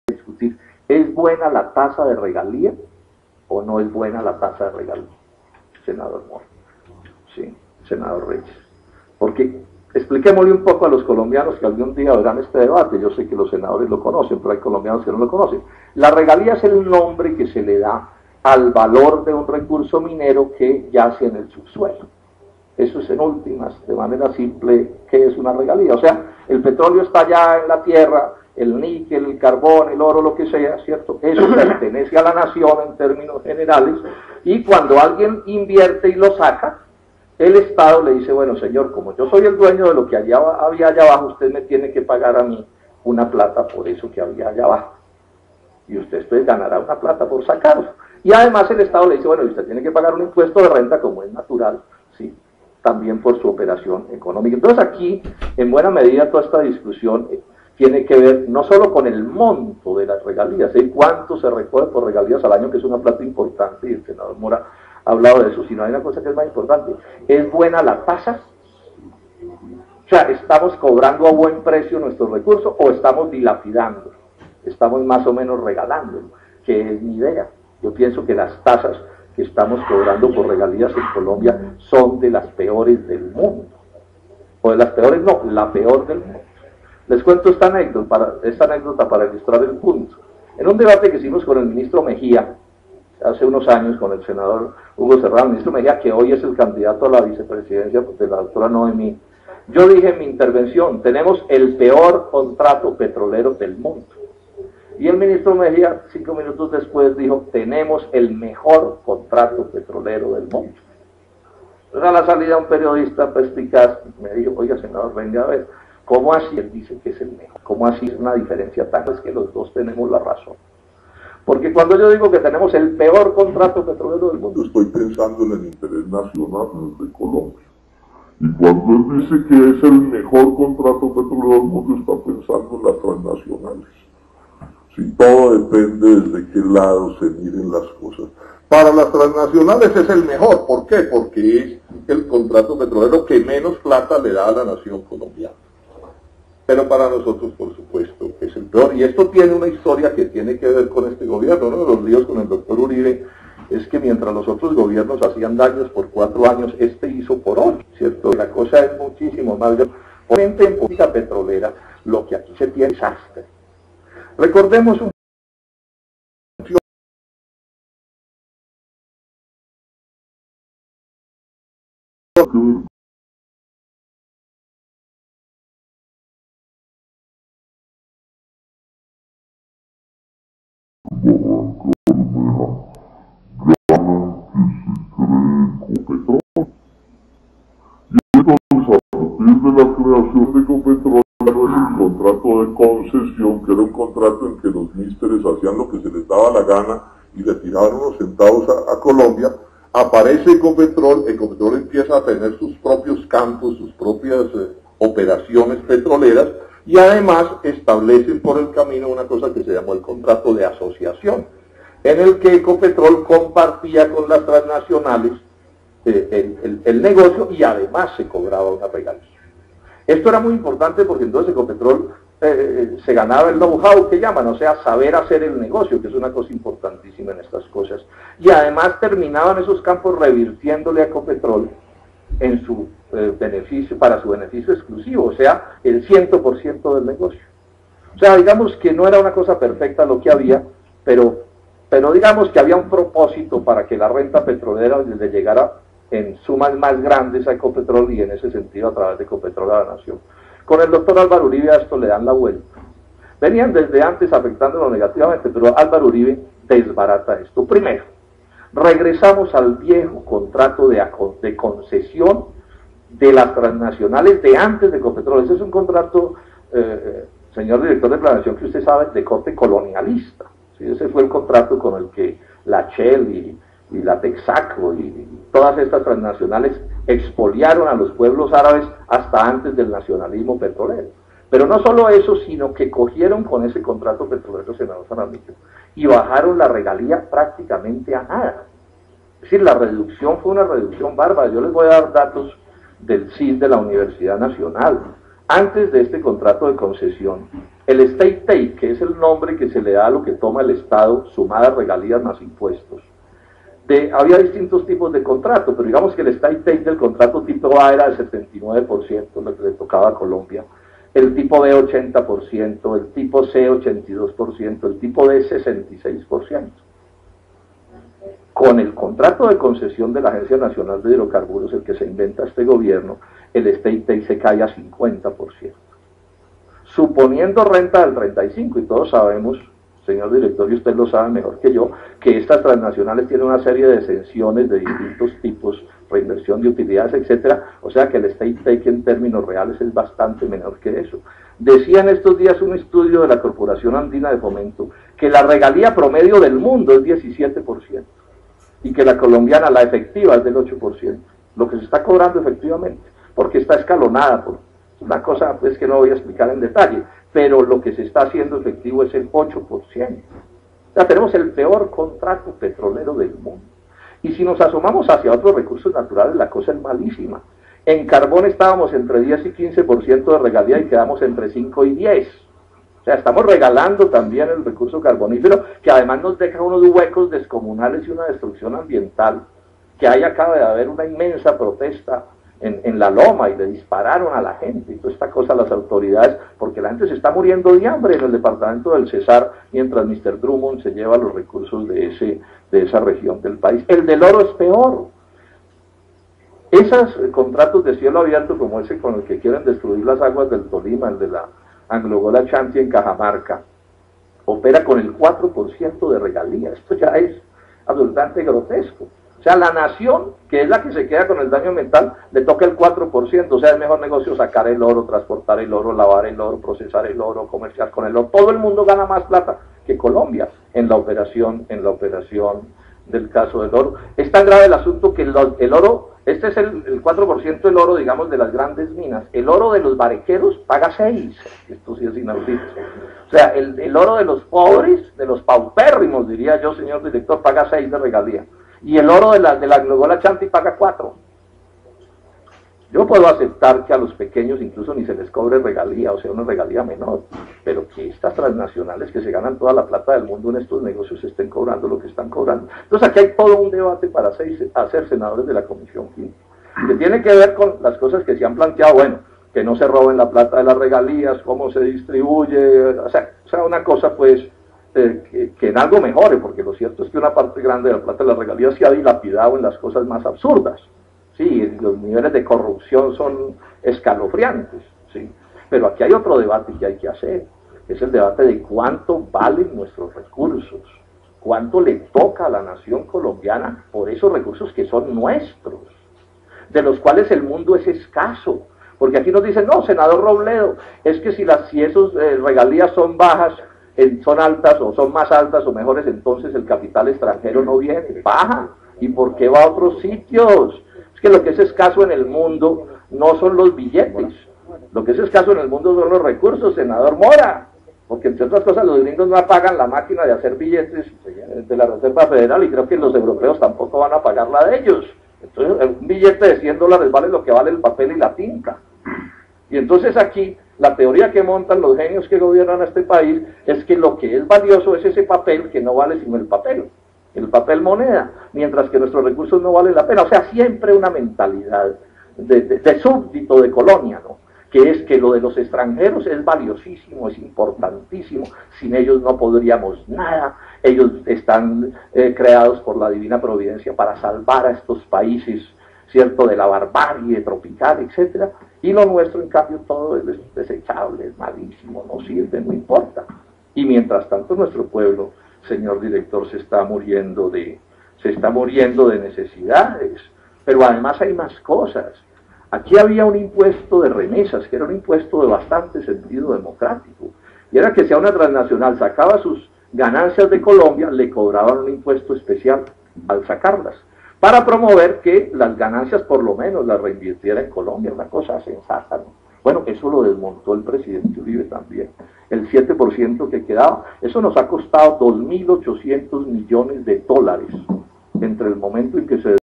discutir, ¿es buena la tasa de regalía o no es buena la tasa de regalía? Senador Mora, sí, senador Reyes. Porque expliquémosle un poco a los colombianos que algún día verán este debate. Yo sé que los senadores lo conocen, pero hay colombianos que no lo conocen. La regalía es el nombre que se le da al valor de un recurso minero que yace en el subsuelo. Eso es en últimas, de manera simple, ¿qué es una regalía? O sea, el petróleo está allá en la tierra, el níquel, el carbón, el oro, lo que sea, ¿cierto? Eso pertenece a la nación en términos generales, y cuando alguien invierte y lo saca, el Estado le dice, bueno, señor, como yo soy el dueño de lo que había allá abajo, usted me tiene que pagar a mí una plata por eso que había allá abajo. Y usted ganará una plata por sacarlo. Y además el Estado le dice, bueno, usted tiene que pagar un impuesto de renta como es natural, ¿sí?, también por su operación económica. Entonces aquí, en buena medida, toda esta discusión tiene que ver no solo con el monto de las regalías, cuánto se recoge por regalías al año, que es una plata importante, y el senador Mora ha hablado de eso, sino hay una cosa que es más importante: ¿es buena la tasa? O sea, ¿estamos cobrando a buen precio nuestros recursos o estamos dilapidando? Estamos más o menos regalando, que es mi idea. Yo pienso que las tasas que estamos cobrando por regalías en Colombia son de las peores del mundo. O de las peores no, la peor del mundo. Les cuento esta anécdota para ilustrar el punto. En un debate que hicimos con el ministro Mejía, hace unos años, con el senador Hugo Serrano, el ministro Mejía, que hoy es el candidato a la vicepresidencia de la doctora Noemí, yo dije en mi intervención, tenemos el peor contrato petrolero del mundo. Y el ministro Mejía, 5 minutos después, dijo, tenemos el mejor contrato petrolero del mundo. Entonces, a la salida, un periodista perspicaz me dijo, oiga, senador, venga a ver, ¿cómo así? Él dice que es el mejor. ¿Cómo así es una diferencia tan? Es que los dos tenemos la razón. Porque cuando yo digo que tenemos el peor contrato petrolero del mundo, estoy pensando en el interés nacional de Colombia. Y cuando él dice que es el mejor contrato petrolero del mundo, está pensando en las transnacionales. Si todo depende desde qué lado se miren las cosas. Para las transnacionales es el mejor. ¿Por qué? Porque es el contrato petrolero que menos plata le da a la nación colombiana. Pero para nosotros, por supuesto, es el peor. Y esto tiene una historia que tiene que ver con este gobierno. Uno de los líos con el doctor Uribe es que mientras los otros gobiernos hacían daños por 4 años, este hizo por 8, ¿cierto? La cosa es muchísimo más grave. Obviamente en política petrolera, lo que aquí se tiene es desastre. Recordemos un Ecopetrol. Y entonces, a partir de la creación de Ecopetrol, el contrato de concesión, que era un contrato en que los místeres hacían lo que se les daba la gana y le tiraban unos centavos a Colombia, aparece Ecopetrol. Ecopetrol empieza a tener sus propios campos, sus propias operaciones petroleras, y además establecen por el camino una cosa que se llamó el contrato de asociación, en el que Ecopetrol compartía con las transnacionales el negocio, y además se cobraba una regalía. Esto era muy importante porque entonces Ecopetrol se ganaba el know-how que llaman, o sea, saber hacer el negocio, que es una cosa importantísima en estas cosas, y además terminaban esos campos revirtiéndole a Ecopetrol en su beneficio, para su beneficio exclusivo, o sea, el 100% del negocio. O sea, digamos que no era una cosa perfecta lo que había, pero digamos que había un propósito para que la renta petrolera le llegara en sumas más grandes a Ecopetrol, y en ese sentido a través de Ecopetrol a la nación. Con el doctor Álvaro Uribe a esto le dan la vuelta. Venían desde antes afectándolo negativamente, pero Álvaro Uribe desbarata esto. Primero, regresamos al viejo contrato de concesión de las transnacionales de antes de Ecopetrol. Ese es un contrato, señor director de planeación, que usted sabe, de corte colonialista. ¿Sí? Ese fue el contrato con el que la Shell y la Texaco y todas estas transnacionales expoliaron a los pueblos árabes hasta antes del nacionalismo petrolero. Pero no solo eso, sino que cogieron con ese contrato petrolero, senador Jaramillo, y bajaron la regalía prácticamente a nada. Es decir, la reducción fue una reducción bárbara. Yo les voy a dar datos del CIS de la Universidad Nacional. Antes de este contrato de concesión, El state take, que es el nombre que se le da a lo que toma el Estado, sumadas regalías más impuestos. Había distintos tipos de contrato, pero digamos que el state take del contrato tipo A era del 79%, lo que le tocaba a Colombia, el tipo B 80%, el tipo C 82%, el tipo D 66%. Con el contrato de concesión de la Agencia Nacional de Hidrocarburos, el que se inventa este gobierno, el state take se cae a 50%. Suponiendo renta del 35%, y todos sabemos, señor director, y usted lo sabe mejor que yo, que estas transnacionales tienen una serie de exenciones de distintos tipos, reinversión de utilidades, etcétera, o sea que el state take en términos reales es bastante menor que eso. Decía en estos días un estudio de la Corporación Andina de Fomento que la regalía promedio del mundo es 17%, y que la colombiana, la efectiva, es del 8%, lo que se está cobrando efectivamente, porque está escalonada por una cosa pues que no voy a explicar en detalle, pero lo que se está haciendo efectivo es el 8%. O sea, tenemos el peor contrato petrolero del mundo. Y si nos asomamos hacia otros recursos naturales, la cosa es malísima. En carbón estábamos entre 10 y 15% de regalía y quedamos entre 5 y 10. O sea, estamos regalando también el recurso carbonífero, que además nos deja unos huecos descomunales y una destrucción ambiental, que ahí acaba de haber una inmensa protesta en la loma y le dispararon a la gente y toda esta cosa a las autoridades, porque la gente se está muriendo de hambre en el departamento del Cesar, mientras Mr. Drummond se lleva los recursos de esa región del país. El del oro es peor. Esos contratos de cielo abierto como ese con el que quieren destruir las aguas del Tolima, el de la Anglo-Gola Chanti en Cajamarca, opera con el 4% de regalía. Esto ya es absolutamente grotesco. O sea, la nación, que es la que se queda con el daño ambiental, le toca el 4%, o sea, es mejor negocio sacar el oro, transportar el oro, lavar el oro, procesar el oro, comerciar con el oro. Todo el mundo gana más plata que Colombia en la operación del caso del oro. Es tan grave el asunto que el oro, este es el 4% del oro, digamos, de las grandes minas. El oro de los barequeros paga 6%, esto sí es inaudito. O sea, el oro de los pobres, de los paupérrimos, diría yo, señor director, paga 6% de regalía. Y el oro de la Anglo-Gola Chanti paga 4%. Yo puedo aceptar que a los pequeños incluso ni se les cobre regalía, o sea, una regalía menor, pero que estas transnacionales que se ganan toda la plata del mundo en estos negocios estén cobrando lo que están cobrando. Entonces aquí hay todo un debate para hacer senadores de la Comisión Quinta, que tiene que ver con las cosas que se han planteado, bueno, que no se roben la plata de las regalías, cómo se distribuye, o sea una cosa pues que en algo mejore, porque lo cierto es que una parte grande de la plata de las regalías se ha dilapidado en las cosas más absurdas. Sí, los niveles de corrupción son escalofriantes, ¿sí? Pero aquí hay otro debate que hay que hacer, es el debate de cuánto valen nuestros recursos, cuánto le toca a la nación colombiana por esos recursos que son nuestros, de los cuales el mundo es escaso. Porque aquí nos dicen, no, senador Robledo, es que si esos regalías son bajas, son altas o son más altas o mejores, entonces el capital extranjero no viene, baja. ¿Y por qué va a otros sitios? Es que lo que es escaso en el mundo no son los billetes, lo que es escaso en el mundo son los recursos, senador Mora, porque entre otras cosas los gringos no apagan la máquina de hacer billetes de la Reserva Federal y creo que los europeos tampoco van a pagar la de ellos. Entonces un billete de $100 vale lo que vale el papel y la tinta. Y entonces aquí la teoría que montan los genios que gobiernan a este país es que lo que es valioso es ese papel que no vale sino el papel moneda, mientras que nuestros recursos no valen la pena. O sea, siempre una mentalidad de súbdito, de colonia, ¿no? Que es que lo de los extranjeros es valiosísimo, es importantísimo, sin ellos no podríamos nada, ellos están creados por la divina providencia para salvar a estos países, ¿cierto?, de la barbarie tropical, etcétera, y lo nuestro, en cambio, todo es desechable, es malísimo, no sirve, no importa. Y mientras tanto nuestro pueblo, señor director, se está muriendo de necesidades, pero además hay más cosas. Aquí había un impuesto de remesas, que era un impuesto de bastante sentido democrático, y era que si a una transnacional sacaba sus ganancias de Colombia, le cobraban un impuesto especial al sacarlas, para promover que las ganancias por lo menos las reinvirtiera en Colombia, una cosa sensata, ¿no? Bueno, eso lo desmontó el presidente Uribe también. El 7% que quedaba, eso nos ha costado $2.800 millones entre el momento en que se